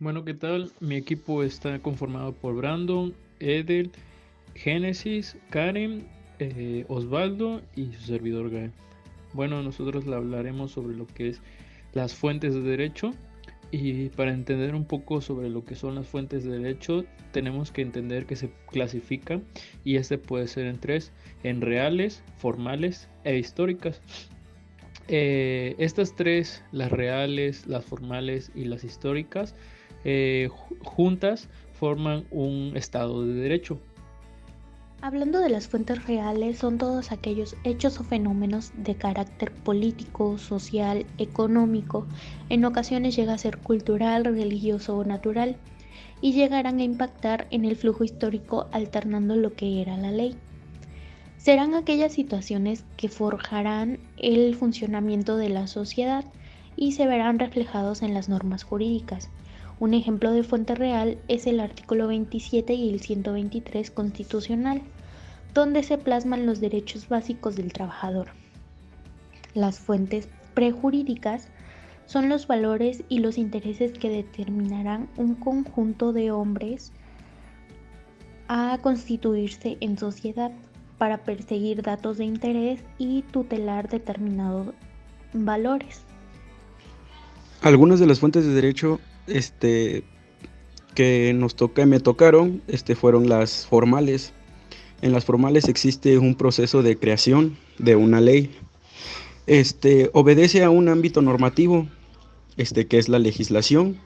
Bueno, ¿qué tal? Mi equipo está conformado por Brandon, Edel, Génesis, Karen, Osvaldo y su servidor Gael. Bueno, nosotros le hablaremos sobre lo que es las fuentes de derecho y para entender un poco sobre lo que son las fuentes de derecho tenemos que entender que se clasifica y este puede ser en tres, en reales, formales e históricas. Estas tres, las reales, las formales y las históricas, juntas forman un Estado de Derecho. Hablando de las fuentes reales, son todos aquellos hechos o fenómenos de carácter político, social, económico, en ocasiones llega a ser cultural, religioso o natural, y llegarán a impactar en el flujo histórico alternando lo que era la ley. Serán aquellas situaciones que forjarán el funcionamiento de la sociedad y se verán reflejados en las normas jurídicas. Un ejemplo de fuente real es el artículo 27 y el 123 constitucional, donde se plasman los derechos básicos del trabajador. Las fuentes prejurídicas son los valores y los intereses que determinarán un conjunto de hombres a constituirse en sociedad para perseguir datos de interés y tutelar determinados valores. Algunas de las fuentes de derecho que me tocaron fueron las formales. En las formales existe un proceso de creación de una ley. Obedece a un ámbito normativo, que es la legislación,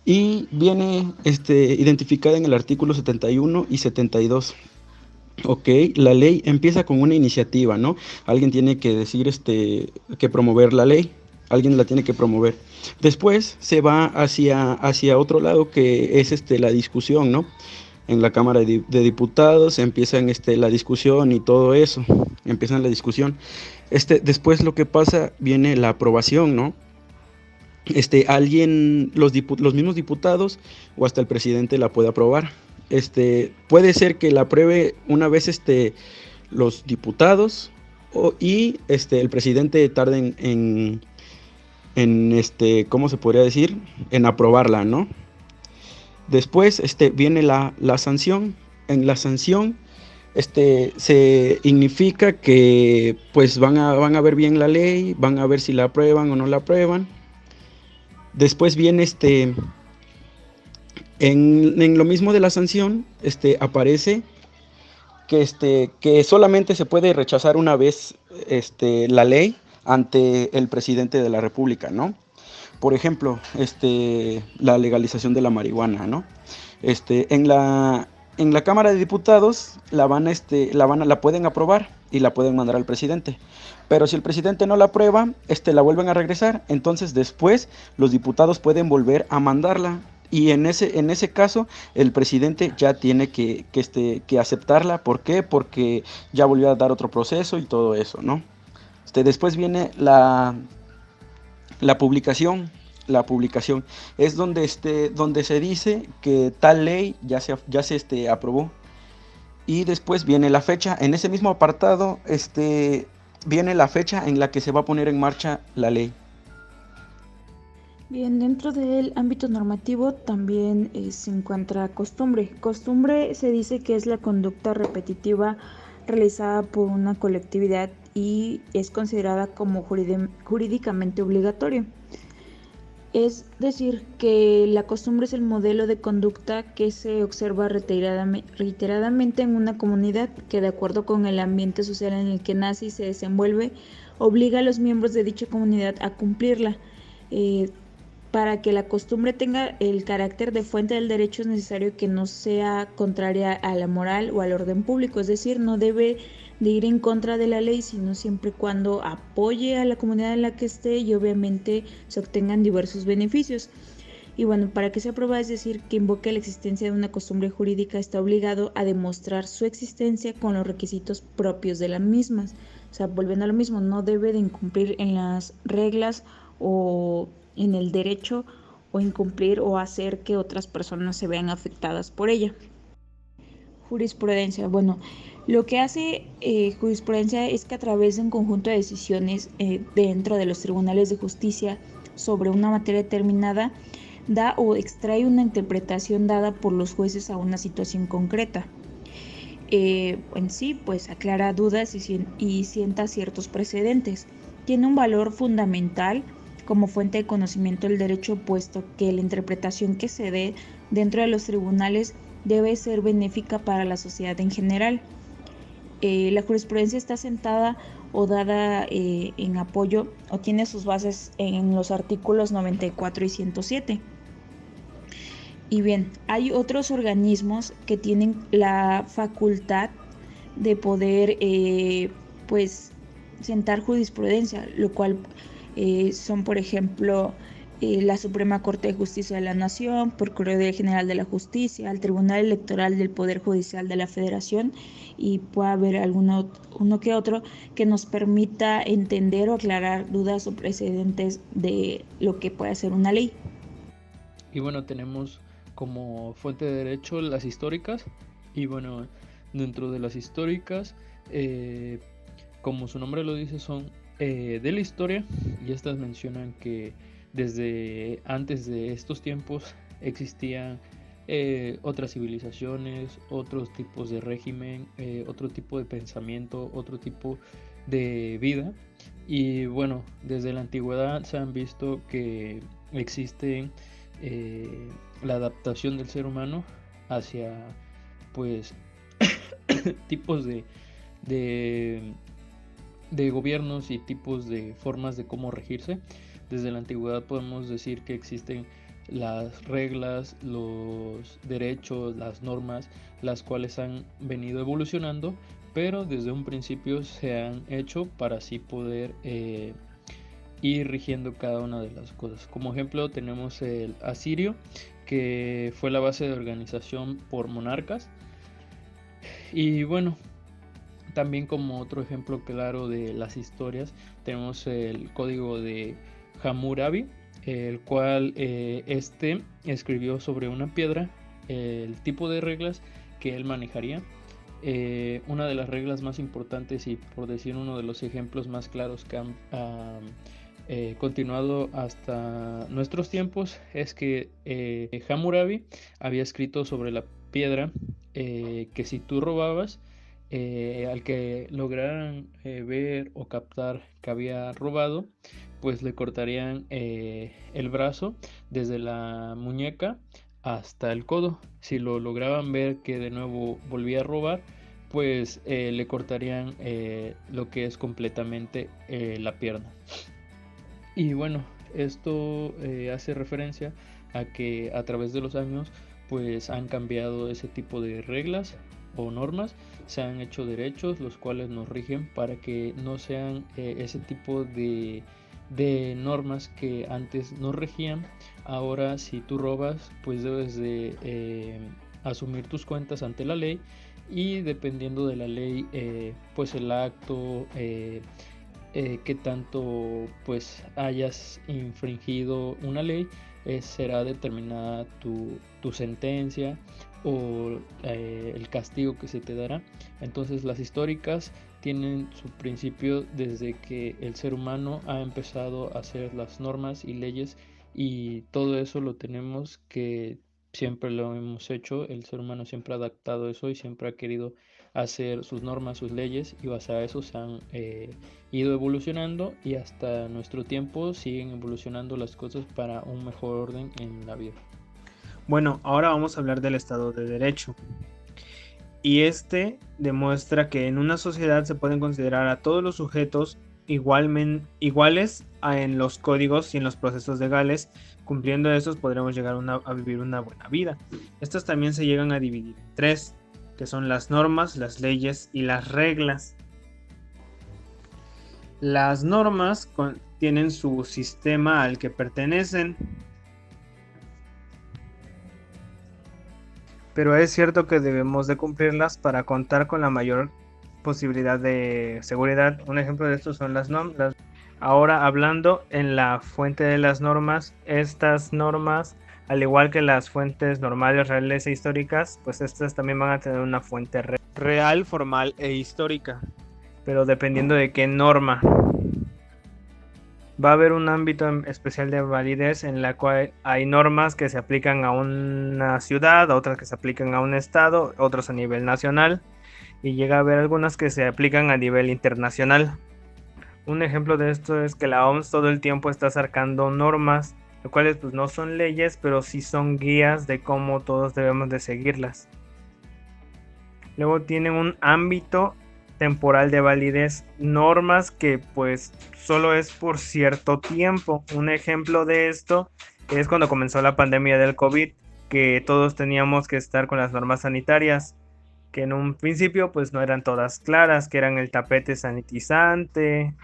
y viene identificada en el artículo 71 y 72. Ok, la ley empieza con una iniciativa, ¿no? Alguien tiene que decir que promover la ley, alguien la tiene que promover. Después se va hacia otro lado, que es la discusión, ¿no? En la Cámara de Diputados empiezan la discusión y todo eso, empiezan la discusión. Después lo que pasa, viene la aprobación, ¿no? Los mismos diputados o hasta el presidente la puede aprobar. Puede ser que la apruebe una vez los diputados y el presidente tarde en ¿cómo se podría decir? En aprobarla, ¿no? Después viene la sanción. En la sanción se significa que pues van a ver bien la ley, van a ver si la aprueban o no la aprueban. Después viene en lo mismo de la sanción, aparece que solamente se puede rechazar una vez la ley ante el presidente de la República, ¿no? Por ejemplo, la legalización de la marihuana, ¿no? En la Cámara de Diputados la pueden aprobar y la pueden mandar al presidente. Pero si el presidente no la aprueba, la vuelven a regresar. Entonces después los diputados pueden volver a mandarla. Y en ese caso, el presidente ya tiene que aceptarla. ¿Por qué? Porque ya volvió a dar otro proceso y todo eso, ¿no? Después viene la publicación. La publicación es donde se dice que tal ley ya se aprobó. Y después viene la fecha. En ese mismo apartado viene la fecha en la que se va a poner en marcha la ley. Bien, dentro del ámbito normativo también se encuentra costumbre. Costumbre se dice que es la conducta repetitiva realizada por una colectividad y es considerada como jurídicamente obligatorio. Es decir, que la costumbre es el modelo de conducta que se observa reiteradamente en una comunidad que, de acuerdo con el ambiente social en el que nace y se desenvuelve, obliga a los miembros de dicha comunidad a cumplirla. Para que la costumbre tenga el carácter de fuente del derecho es necesario que no sea contraria a la moral o al orden público, es decir, no debe de ir en contra de la ley, sino siempre y cuando apoye a la comunidad en la que esté y obviamente se obtengan diversos beneficios. Y bueno, para que sea aprobada, es decir, que invoque la existencia de una costumbre jurídica, está obligado a demostrar su existencia con los requisitos propios de las mismas. O sea, volviendo a lo mismo, no debe de incumplir en las reglas o en el derecho o incumplir o hacer que otras personas se vean afectadas por ella. Jurisprudencia. Bueno, lo que hace jurisprudencia es que a través de un conjunto de decisiones dentro de los tribunales de justicia sobre una materia determinada, da o extrae una interpretación dada por los jueces a una situación concreta. En sí, pues aclara dudas y sienta ciertos precedentes. Tiene un valor fundamental como fuente de conocimiento del derecho, puesto que la interpretación que se dé dentro de los tribunales debe ser benéfica para la sociedad en general. La jurisprudencia está sentada o dada en apoyo o tiene sus bases en los artículos 94 y 107. Y bien, hay otros organismos que tienen la facultad de poder pues sentar jurisprudencia, lo cual son, por ejemplo, la Suprema Corte de Justicia de la Nación, Procuraduría General de la Justicia, el Tribunal Electoral del Poder Judicial de la Federación, y puede haber uno que otro que nos permita entender o aclarar dudas o precedentes de lo que puede ser una ley. Y bueno, tenemos como fuente de derecho las históricas, y bueno, dentro de las históricas, como su nombre lo dice, son de la historia, y estas mencionan que desde antes de estos tiempos existían otras civilizaciones, otros tipos de régimen, otro tipo de pensamiento, otro tipo de vida. Y bueno, desde la antigüedad se han visto que existe la adaptación del ser humano hacia pues tipos de gobiernos y tipos de formas de cómo regirse. Desde la antigüedad podemos decir que existen las reglas, los derechos, las normas, las cuales han venido evolucionando, pero desde un principio se han hecho para así poder ir rigiendo cada una de las cosas. Como ejemplo tenemos el asirio, que fue la base de organización por monarcas. Y bueno, también como otro ejemplo claro de las historias tenemos el código de Hammurabi, el cual escribió sobre una piedra el tipo de reglas que él manejaría. Una de las reglas más importantes y, por decir, uno de los ejemplos más claros que han continuado hasta nuestros tiempos es que Hammurabi había escrito sobre la piedra que si tú robabas, al que lograran ver o captar que había robado, pues le cortarían el brazo desde la muñeca hasta el codo. Si lo lograban ver que de nuevo volvía a robar, pues le cortarían lo que es completamente la pierna. Y bueno, esto hace referencia a que a través de los años pues han cambiado ese tipo de reglas o normas, se han hecho derechos los cuales nos rigen para que no sean ese tipo de normas que antes nos regían. Ahora si tú robas pues debes de asumir tus cuentas ante la ley, y dependiendo de la ley pues el acto que tanto pues hayas infringido una ley, será determinada tu sentencia o el castigo que se te dará. Entonces las históricas tienen su principio desde que el ser humano ha empezado a hacer las normas y leyes, y todo eso lo tenemos que siempre lo hemos hecho. El ser humano siempre ha adaptado eso y siempre ha querido hacer sus normas, sus leyes, y basado a eso se han ido evolucionando, y hasta nuestro tiempo siguen evolucionando las cosas para un mejor orden en la vida. Bueno, ahora vamos a hablar del Estado de Derecho. Y este demuestra que en una sociedad se pueden considerar a todos los sujetos iguales en los códigos y en los procesos legales. Cumpliendo estos podremos llegar a vivir una buena vida. Estas también se llegan a dividir en tres, que son las normas, las leyes y las reglas. Las normas tienen su sistema al que pertenecen, pero es cierto que debemos de cumplirlas para contar con la mayor posibilidad de seguridad. Un ejemplo de esto son las normas. Ahora, hablando en la fuente de las normas, estas normas, al igual que las fuentes normales, reales e históricas, pues estas también van a tener una fuente real, formal e histórica, pero dependiendo de qué norma. va a haber un ámbito especial de validez en la cual hay normas que se aplican a una ciudad, otras que se aplican a un estado, otros a nivel nacional, y llega a haber algunas que se aplican a nivel internacional. Un ejemplo de esto es que la OMS todo el tiempo está sacando normas, las cuales pues no son leyes, pero sí son guías de cómo todos debemos de seguirlas. Luego tienen un ámbito temporal de validez, normas que pues solo es por cierto tiempo. Un ejemplo de esto es cuando comenzó la pandemia del COVID, que todos teníamos que estar con las normas sanitarias, que en un principio pues no eran todas claras, que eran el tapete sanitizante.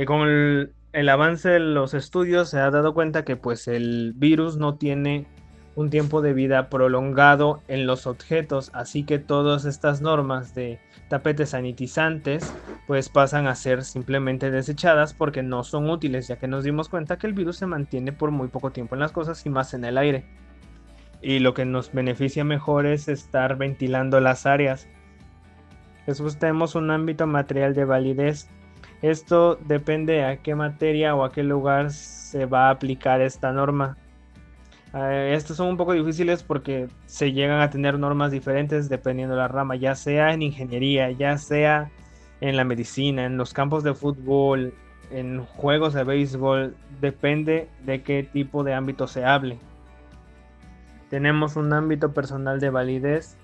Con el avance de los estudios se ha dado cuenta que pues el virus no tiene un tiempo de vida prolongado en los objetos, así que todas estas normas de tapetes sanitizantes pues pasan a ser simplemente desechadas porque no son útiles, ya que nos dimos cuenta que el virus se mantiene por muy poco tiempo en las cosas y más en el aire, y lo que nos beneficia mejor es estar ventilando las áreas. Después tenemos un ámbito material de validez. Esto depende a qué materia o a qué lugar se va a aplicar esta norma. Estos son un poco difíciles porque se llegan a tener normas diferentes dependiendo de la rama, ya sea en ingeniería, ya sea en la medicina, en los campos de fútbol, en juegos de béisbol, depende de qué tipo de ámbito se hable. Tenemos un ámbito personal de validez.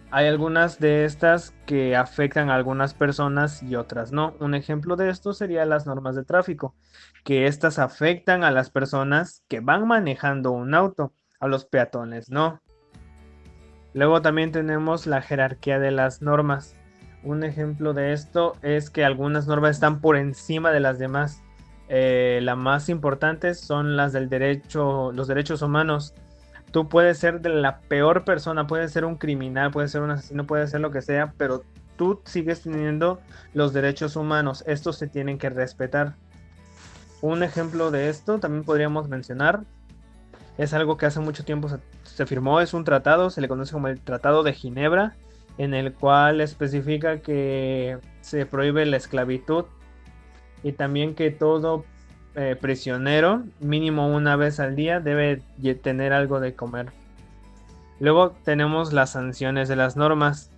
Hay algunas de estas que afectan a algunas personas y otras no. Un ejemplo de esto sería las normas de tráfico, que estas afectan a las personas que van manejando un auto, a los peatones no. Luego también tenemos la jerarquía de las normas. Un ejemplo de esto es que algunas normas están por encima de las demás. Las más importantes son las del derecho, los derechos humanos. Tú puedes ser de la peor persona, puedes ser un criminal, puedes ser un asesino, puedes ser lo que sea, pero tú sigues teniendo los derechos humanos. Estos se tienen que respetar. Un ejemplo de esto también podríamos mencionar, es algo que hace mucho tiempo se firmó, es un tratado, se le conoce como el Tratado de Ginebra, en el cual especifica que se prohíbe la esclavitud y también que todo prisionero, mínimo una vez al día, debe tener algo de comer. Luego tenemos las sanciones de las normas.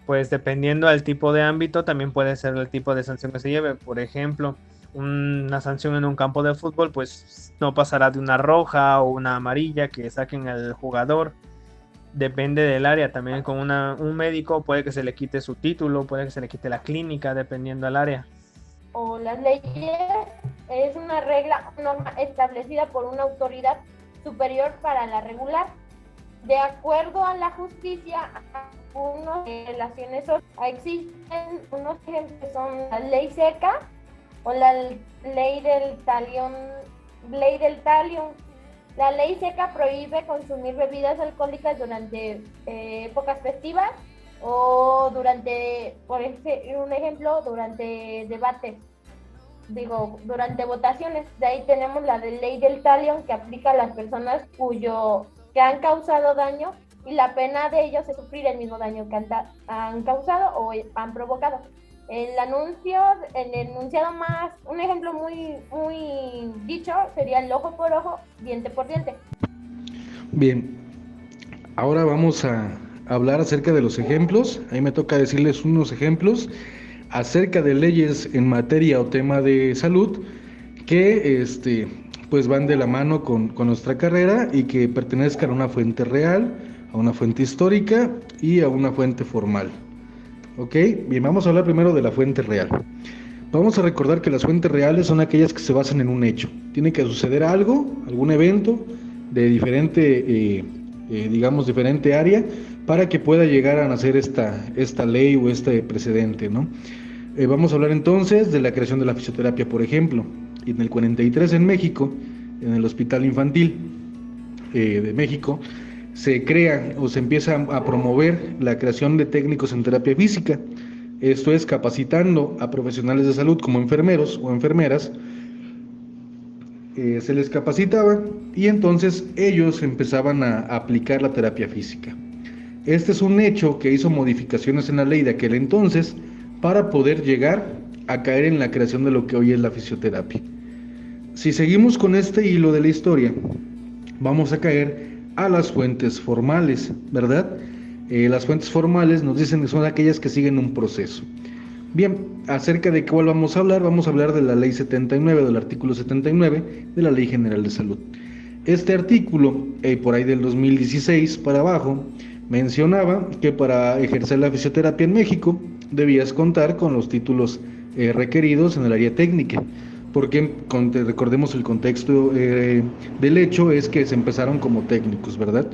Pues dependiendo del tipo de ámbito, también puede ser el tipo de sanción que se lleve. Por ejemplo, una sanción en un campo de fútbol, pues no pasará de una roja o una amarilla que saquen al jugador. Depende del área. También con un médico puede que se le quite su título, puede que se le quite la clínica, dependiendo del área. O las leyes es una regla, norma establecida por una autoridad superior para la regular. De acuerdo a la justicia, algunas relaciones existen unos ejemplos que son la ley seca o la ley del talión. La ley seca prohíbe consumir bebidas alcohólicas durante épocas festivas o durante, por un ejemplo, durante debates, durante votaciones. De ahí tenemos la de ley del talión, que aplica a las personas que han causado daño, y la pena de ellos es sufrir el mismo daño que han causado o han provocado. El enunciado más, un ejemplo muy dicho sería el ojo por ojo, diente por diente. Bien, ahora vamos a hablar acerca de los ejemplos. Ahí me toca decirles unos ejemplos acerca de leyes en materia o tema de salud que pues van de la mano con nuestra carrera y que pertenezcan a una fuente real, a una fuente histórica y a una fuente formal. Ok, bien, vamos a hablar primero de la fuente real. Vamos a recordar que las fuentes reales son aquellas que se basan en un hecho. Tiene que suceder algo, algún evento de diferente, diferente área, para que pueda llegar a nacer esta ley o este precedente, ¿no? Vamos a hablar entonces de la creación de la fisioterapia, por ejemplo. En el 43 en México, en el Hospital Infantil de México, se crea o se empieza a promover la creación de técnicos en terapia física. Esto es capacitando a profesionales de salud como enfermeros o enfermeras. Se les capacitaba y entonces ellos empezaban a aplicar la terapia física. Este es un hecho que hizo modificaciones en la ley de aquel entonces para poder llegar a caer en la creación de lo que hoy es la fisioterapia. Si seguimos con este hilo de la historia, vamos a caer a las fuentes formales, ¿verdad? Las fuentes formales nos dicen que son aquellas que siguen un proceso. Bien, acerca de cuál vamos a hablar de la Ley 79, del artículo 79 de la Ley General de Salud. Este artículo, por ahí del 2016 para abajo, mencionaba que para ejercer la fisioterapia en México debías contar con los títulos requeridos en el área técnica, porque recordemos el contexto del hecho es que se empezaron como técnicos, ¿verdad?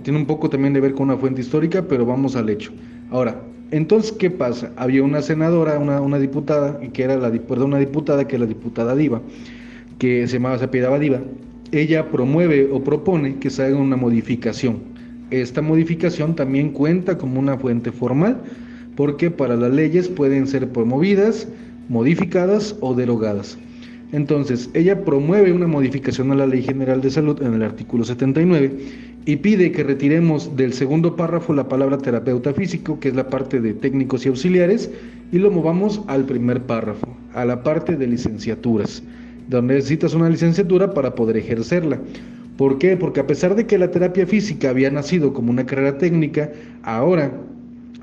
Tiene un poco también de ver con una fuente histórica, pero vamos al hecho. Ahora, entonces, ¿qué pasa? Había una senadora, una diputada, que era la diputada Diva, que se apellidaba Diva. Ella promueve o propone que se haga una modificación. Esta modificación también cuenta como una fuente formal, porque para las leyes pueden ser promovidas, modificadas o derogadas. Entonces, ella promueve una modificación a la Ley General de Salud en el artículo 79 y pide que retiremos del segundo párrafo la palabra terapeuta físico, que es la parte de técnicos y auxiliares, y lo movamos al primer párrafo, a la parte de licenciaturas, donde necesitas una licenciatura para poder ejercerla. ¿Por qué? Porque a pesar de que la terapia física había nacido como una carrera técnica, ahora,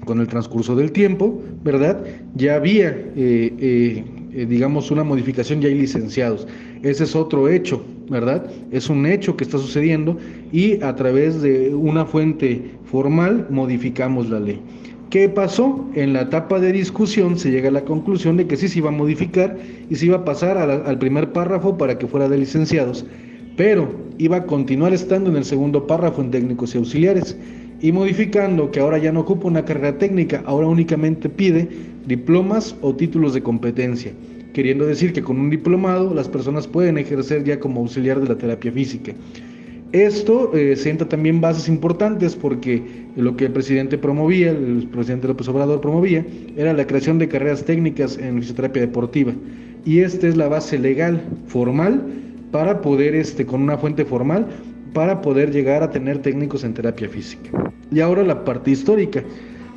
con el transcurso del tiempo, ¿verdad? Ya había, digamos, una modificación, ya hay licenciados. Ese es otro hecho, ¿verdad? Es un hecho que está sucediendo y a través de una fuente formal modificamos la ley. ¿Qué pasó? En la etapa de discusión se llega a la conclusión de que sí se iba a modificar y se iba a pasar al primer párrafo para que fuera de licenciados, pero iba a continuar estando en el segundo párrafo en técnicos y auxiliares, y modificando que ahora ya no ocupa una carrera técnica, ahora únicamente pide diplomas o títulos de competencia, queriendo decir que con un diplomado las personas pueden ejercer ya como auxiliar de la terapia física. Esto sienta también bases importantes porque lo que el presidente López Obrador promovía, era la creación de carreras técnicas en fisioterapia deportiva, y esta es la base legal, formal, para poder, con una fuente formal, para poder llegar a tener técnicos en terapia física. Y ahora la parte histórica.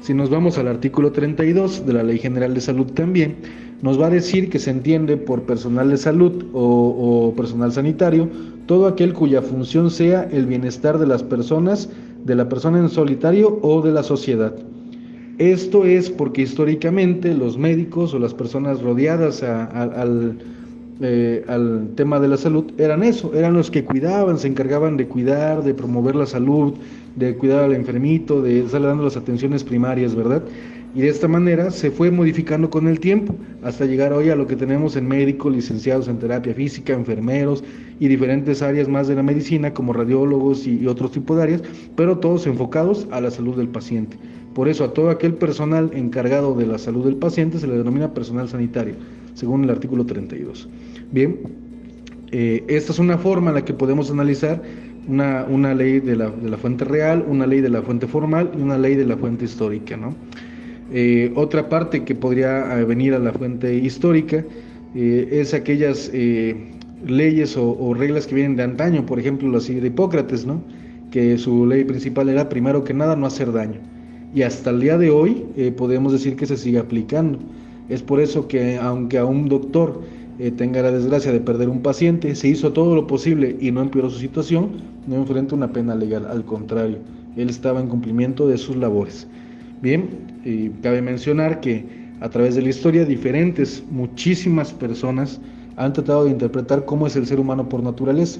Si nos vamos al artículo 32 de la Ley General de Salud también, nos va a decir que se entiende por personal de salud o personal sanitario todo aquel cuya función sea el bienestar de las personas, de la persona en solitario o de la sociedad. Esto es porque históricamente los médicos o las personas rodeadas al tema de la salud eran los que cuidaban, se encargaban de cuidar, de promover la salud, de cuidar al enfermito, de estarle dando las atenciones primarias, ¿verdad? Y de esta manera se fue modificando con el tiempo hasta llegar hoy a lo que tenemos en médicos, licenciados en terapia física, enfermeros y diferentes áreas más de la medicina como radiólogos y otros tipos de áreas, pero todos enfocados a la salud del paciente. Por eso a todo aquel personal encargado de la salud del paciente se le denomina personal sanitario, según el artículo 32. Bien, esta es una forma en la que podemos analizar una ley de la fuente real, una ley de la fuente formal y una ley de la fuente histórica, ¿no? Otra parte que podría venir a la fuente histórica es aquellas leyes o reglas que vienen de antaño, por ejemplo la de Hipócrates, ¿no? Que su ley principal era primero que nada no hacer daño, y hasta el día de hoy podemos decir que se sigue aplicando. Es por eso que aunque a un doctor tenga la desgracia de perder un paciente, se hizo todo lo posible y no empeoró su situación, no enfrenta una pena legal, al contrario, él estaba en cumplimiento de sus labores. Bien, cabe mencionar que a través de la historia muchísimas personas han tratado de interpretar cómo es el ser humano por naturaleza.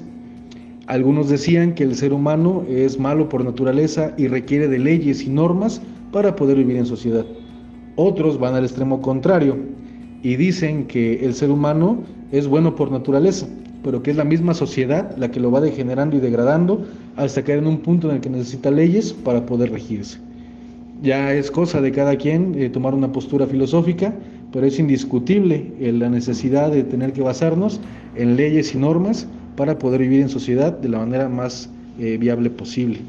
Algunos decían que el ser humano es malo por naturaleza y requiere de leyes y normas para poder vivir en sociedad. Otros van al extremo contrario y dicen que el ser humano es bueno por naturaleza, pero que es la misma sociedad la que lo va degenerando y degradando hasta caer en un punto en el que necesita leyes para poder regirse. Ya es cosa de cada quien tomar una postura filosófica, pero es indiscutible la necesidad de tener que basarnos en leyes y normas para poder vivir en sociedad de la manera más viable posible.